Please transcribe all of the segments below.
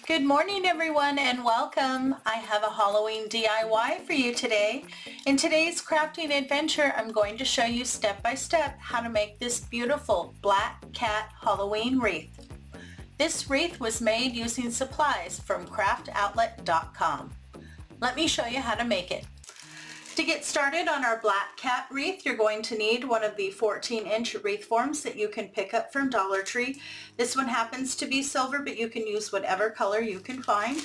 Good morning everyone and welcome. I have a Halloween DIY for you today. In today's crafting adventure, I'm going to show you step by step how to make this beautiful black cat Halloween wreath. This wreath was made using supplies from craftoutlet.com. Let me show you how to make it. To get started on our black cat wreath, you're going to need one of the 14-inch wreath forms that you can pick up from Dollar Tree. This one happens to be silver, but you can use whatever color you can find.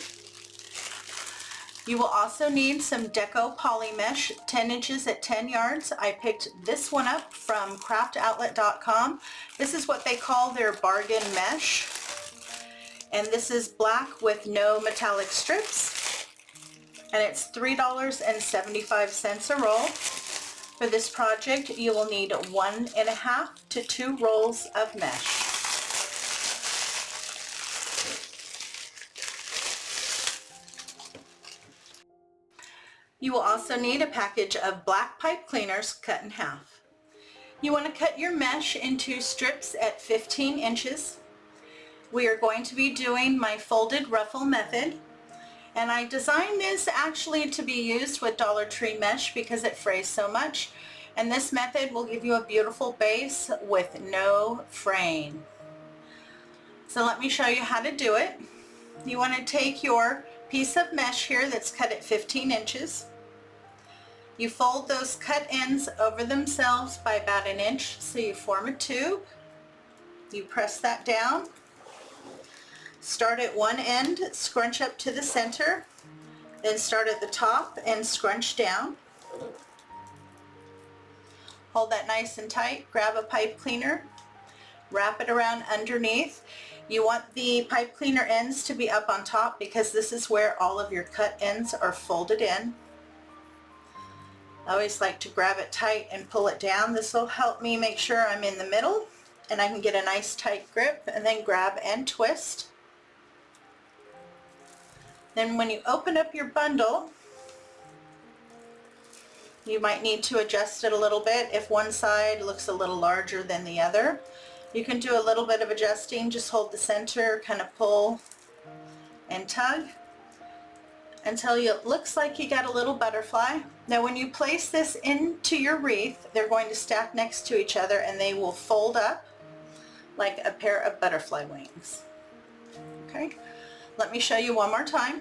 You will also need some Deco poly mesh, 10 inches at 10 yards. I picked this one up from craftoutlet.com. This is what they call their bargain mesh. And this is black with no metallic strips. And it's $3.75 a roll. For this project, you will need 1.5 to 2 rolls of mesh. You will also need a package of black pipe cleaners cut in half. You want to cut your mesh into strips at 15 inches. We are going to be doing my folded ruffle method. And I designed this actually to be used with Dollar Tree mesh because it frays so much. And this method will give you a beautiful base with no fraying. So let me show you how to do it. You want to take your piece of mesh here that's cut at 15 inches. You fold those cut ends over themselves by about 1 inch, so you form a tube. You press that down. Start at one end, scrunch up to the center, then start at the top and scrunch down. Hold that nice and tight, grab a pipe cleaner, wrap it around underneath. You want the pipe cleaner ends to be up on top because this is where all of your cut ends are folded in. I always like to grab it tight and pull it down. This will help me make sure I'm in the middle and I can get a nice tight grip, and then grab and twist. Then when you open up your bundle, you might need to adjust it a little bit if one side looks a little larger than the other. You can do a little bit of adjusting, just hold the center, kind of pull and tug until it looks like you got a little butterfly. Now when you place this into your wreath, they're going to stack next to each other and they will fold up like a pair of butterfly wings. Okay? Let me show you one more time.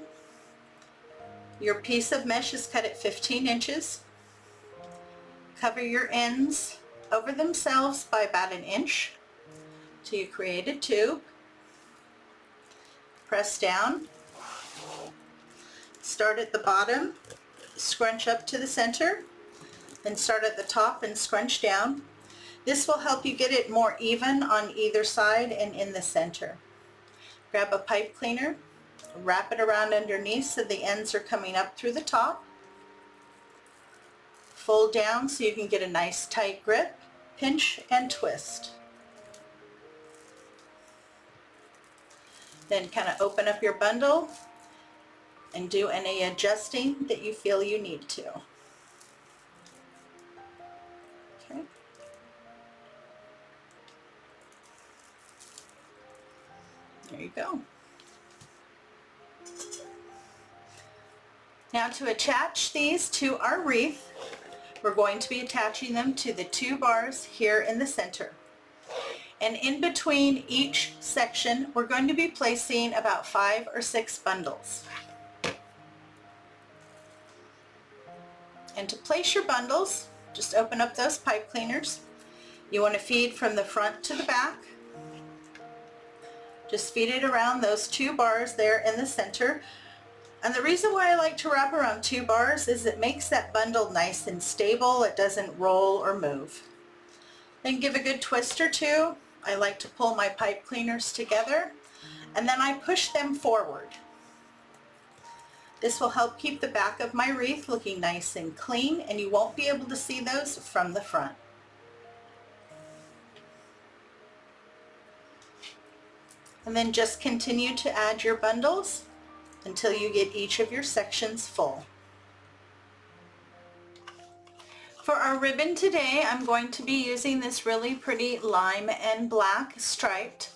Your piece of mesh is cut at 15 inches. Cover your ends over themselves by about 1 inch till you create a tube. Press down. Start at the bottom, scrunch up to the center, then start at the top and scrunch down. This will help you get it more even on either side and in the center. Grab a pipe cleaner, wrap it around underneath so the ends are coming up through the top. Fold down so you can get a nice tight grip, pinch and twist. Then kind of open up your bundle and do any adjusting that you feel you need to. Okay. There you go. Now to attach these to our wreath, we're going to be attaching them to the 2 bars here in the center. And in between each section, we're going to be placing about 5 or 6 bundles. And to place your bundles, just open up those pipe cleaners. You want to feed from the front to the back. Just feed it around those 2 bars there in the center. And the reason why I like to wrap around 2 bars is it makes that bundle nice and stable. It doesn't roll or move. Then give a good twist or 2. I like to pull my pipe cleaners together and then I push them forward. This will help keep the back of my wreath looking nice and clean, and you won't be able to see those from the front. And then just continue to add your bundles until you get each of your sections full. For our ribbon today, I'm going to be using this really pretty lime and black striped.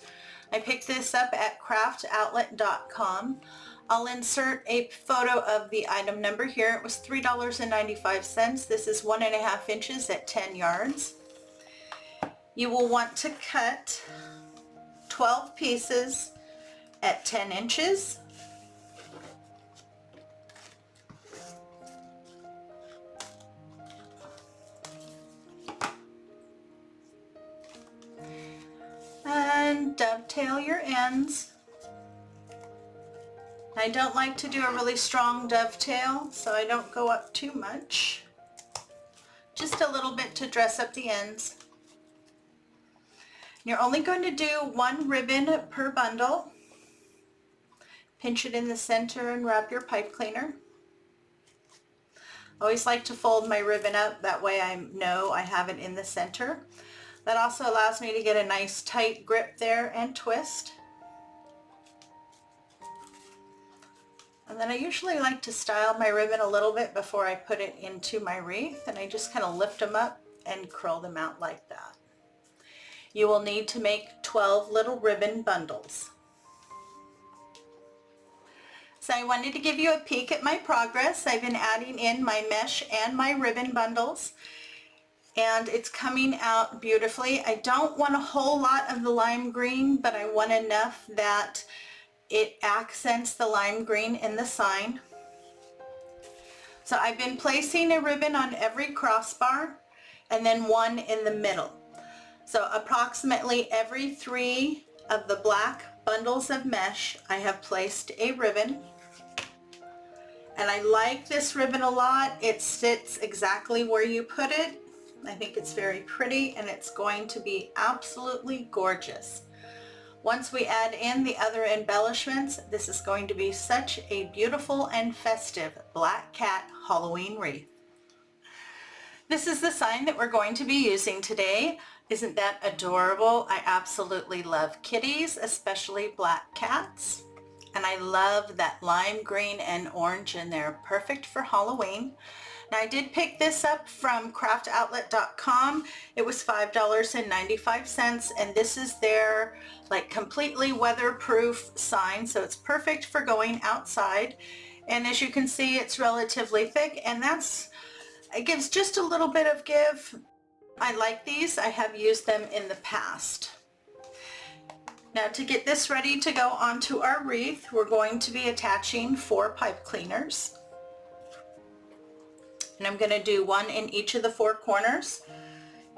I picked this up at craftoutlet.com. I'll insert a photo of the item number here. It was $3.95. This is 1.5 inches at 10 yards. You will want to cut 12 pieces at 10 inches. And dovetail your ends. I don't like to do a really strong dovetail, so I don't go up too much. Just a little bit to dress up the ends. You're only going to do 1 ribbon per bundle. Pinch it in the center and wrap your pipe cleaner. I always like to fold my ribbon up, that way I know I have it in the center. That also allows me to get a nice tight grip there and twist. And then I usually like to style my ribbon a little bit before I put it into my wreath, and I just kind of lift them up and curl them out like that. You will need to make 12 little ribbon bundles. So I wanted to give you a peek at my progress. I've been adding in my mesh and my ribbon bundles, and it's coming out beautifully. I don't want a whole lot of the lime green, but I want enough that it accents the lime green in the sign. So I've been placing a ribbon on every crossbar and then one in the middle. So approximately every 3 of the black bundles of mesh, I have placed a ribbon. And I like this ribbon a lot. It sits exactly where you put it. I think it's very pretty, and it's going to be absolutely gorgeous. Once we add in the other embellishments, this is going to be such a beautiful and festive black cat Halloween wreath. This is the sign that we're going to be using today. Isn't that adorable? I absolutely love kitties, especially black cats. And I love that lime green and orange in there. Perfect for Halloween. Now I did pick this up from craftoutlet.com. It was $5.95, and this is their like completely weatherproof sign, so it's perfect for going outside. And as you can see, it's relatively thick, and it gives just a little bit of give. I like these. I have used them in the past. Now to get this ready to go onto our wreath, we're going to be attaching 4 pipe cleaners. And I'm going to do 1 in each of the 4 corners.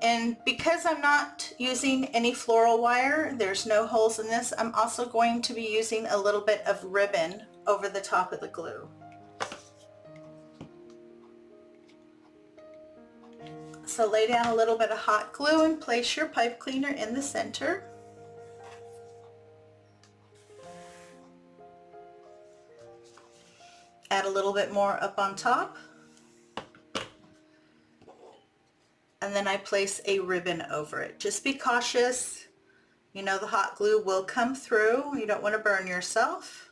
And because I'm not using any floral wire, there's no holes in this, I'm also going to be using a little bit of ribbon over the top of the glue. So lay down a little bit of hot glue and place your pipe cleaner in the center. Add a little bit more up on top. And then I place a ribbon over it. Just be cautious. You know the hot glue will come through. You don't want to burn yourself.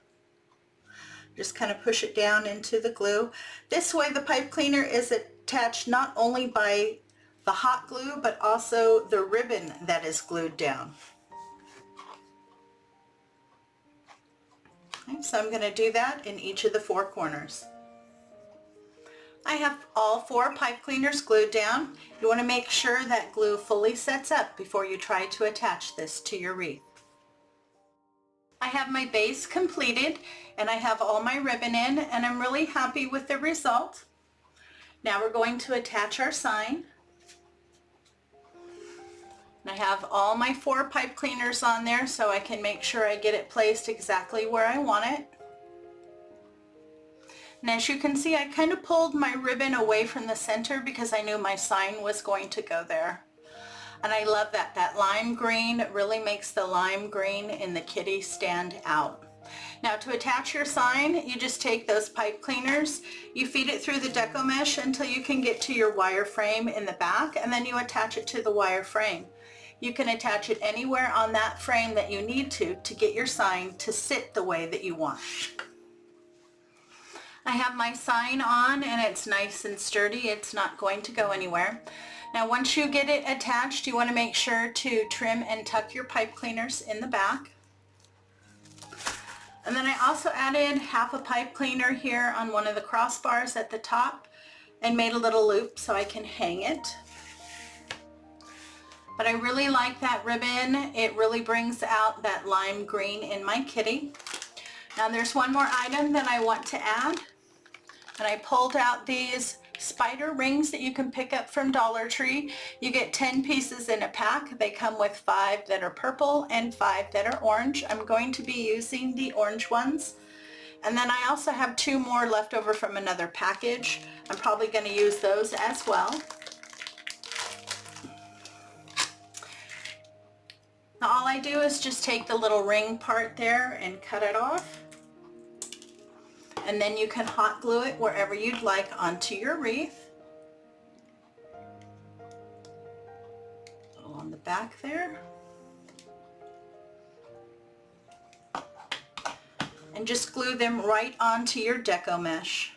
Just kind of push it down into the glue. This way the pipe cleaner is attached not only by the hot glue, but also the ribbon that is glued down. Okay, so I'm going to do that in each of the 4 corners. I have all 4 pipe cleaners glued down. You want to make sure that glue fully sets up before you try to attach this to your wreath. I have my base completed, and I have all my ribbon in, and I'm really happy with the result. Now we're going to attach our sign. And I have all my 4 pipe cleaners on there so I can make sure I get it placed exactly where I want it. And as you can see, I kind of pulled my ribbon away from the center because I knew my sign was going to go there. And I love that. That lime green really makes the lime green in the kitty stand out. Now to attach your sign, you just take those pipe cleaners, you feed it through the Deco mesh until you can get to your wire frame in the back, and then you attach it to the wire frame. You can attach it anywhere on that frame that you need to get your sign to sit the way that you want. I have my sign on, and it's nice and sturdy. It's not going to go anywhere. Now once you get it attached, you want to make sure to trim and tuck your pipe cleaners in the back. And then I also added half a pipe cleaner here on one of the crossbars at the top and made a little loop so I can hang it. But I really like that ribbon. It really brings out that lime green in my kitty. Now there's one more item that I want to add. And I pulled out these spider rings that you can pick up from Dollar Tree. You get 10 pieces in a pack. They come with 5 that are purple and 5 that are orange. I'm going to be using the orange ones. And then I also have 2 more left over from another package. I'm probably going to use those as well. Now all I do is just take the little ring part there and cut it off. And then you can hot glue it wherever you'd like onto your wreath. On the back there. And just glue them right onto your Deco mesh.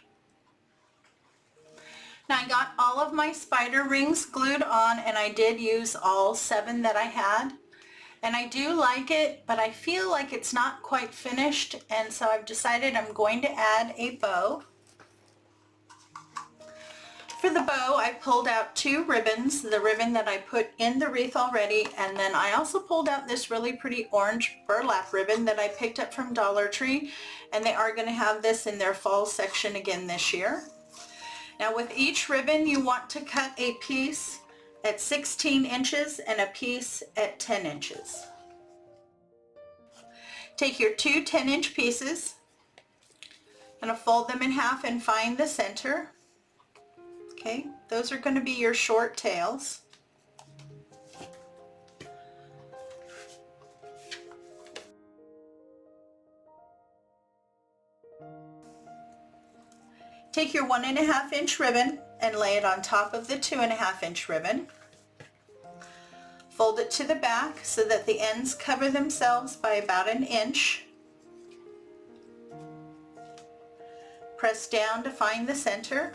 Now I got all of my spider rings glued on, and I did use all 7 that I had. And I do like it, but I feel like it's not quite finished, and so I've decided I'm going to add a bow. For the bow, I pulled out 2 ribbons, the ribbon that I put in the wreath already, and then I also pulled out this really pretty orange burlap ribbon that I picked up from Dollar Tree, and they are going to have this in their fall section again this year. Now with each ribbon, you want to cut a piece at 16 inches and a piece at 10 inches. Take your 2 10-inch pieces, and fold them in half and find the center. Okay, those are going to be your short tails. Take your 1.5-inch ribbon and lay it on top of the 2.5-inch ribbon. Fold it to the back so that the ends cover themselves by about 1 inch. Press down to find the center.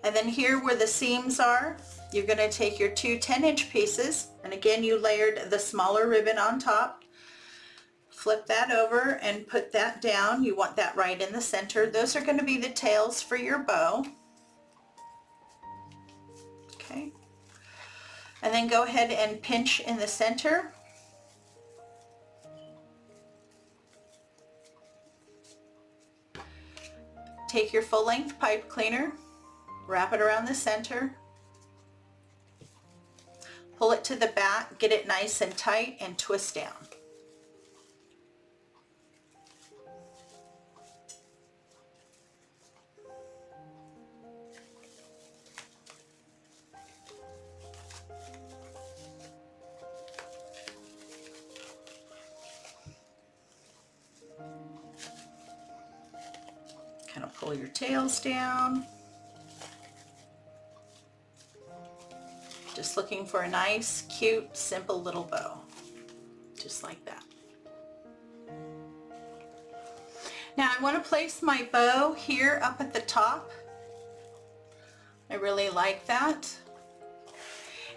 And then here where the seams are, you're going to take your 2 10-inch pieces, and again you layered the smaller ribbon on top. Flip that over and put that down. You want that right in the center. Those are going to be the tails for your bow. Okay. And then go ahead and pinch in the center. Take your full-length pipe cleaner, wrap it around the center, pull it to the back, get it nice and tight, and twist down. Kind of pull your tails down. Just looking for a nice, cute, simple little bow. Just like that. Now I want to place my bow here up at the top. I really like that.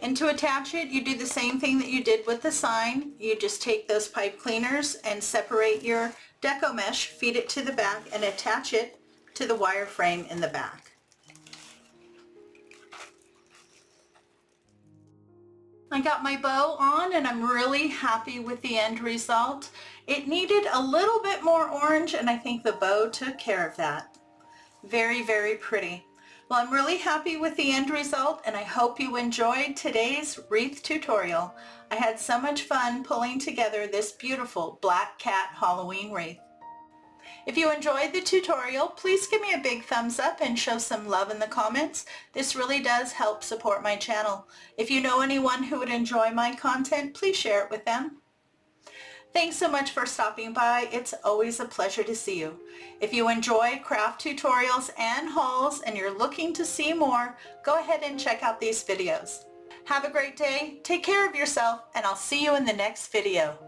And to attach it, you do the same thing that you did with the sign. You just take those pipe cleaners and separate your Deco mesh, feed it to the back, and attach it to the wire frame in the back. I got my bow on, and I'm really happy with the end result. It needed a little bit more orange, and I think the bow took care of that. Very, very pretty. Well, I'm really happy with the end result, and I hope you enjoyed today's wreath tutorial. I had so much fun pulling together this beautiful black cat Halloween wreath. If you enjoyed the tutorial, please give me a big thumbs up and show some love in the comments. This really does help support my channel. If you know anyone who would enjoy my content, please share it with them. Thanks so much for stopping by. It's always a pleasure to see you. If you enjoy craft tutorials and hauls and you're looking to see more, go ahead and check out these videos. Have a great day, take care of yourself, and I'll see you in the next video.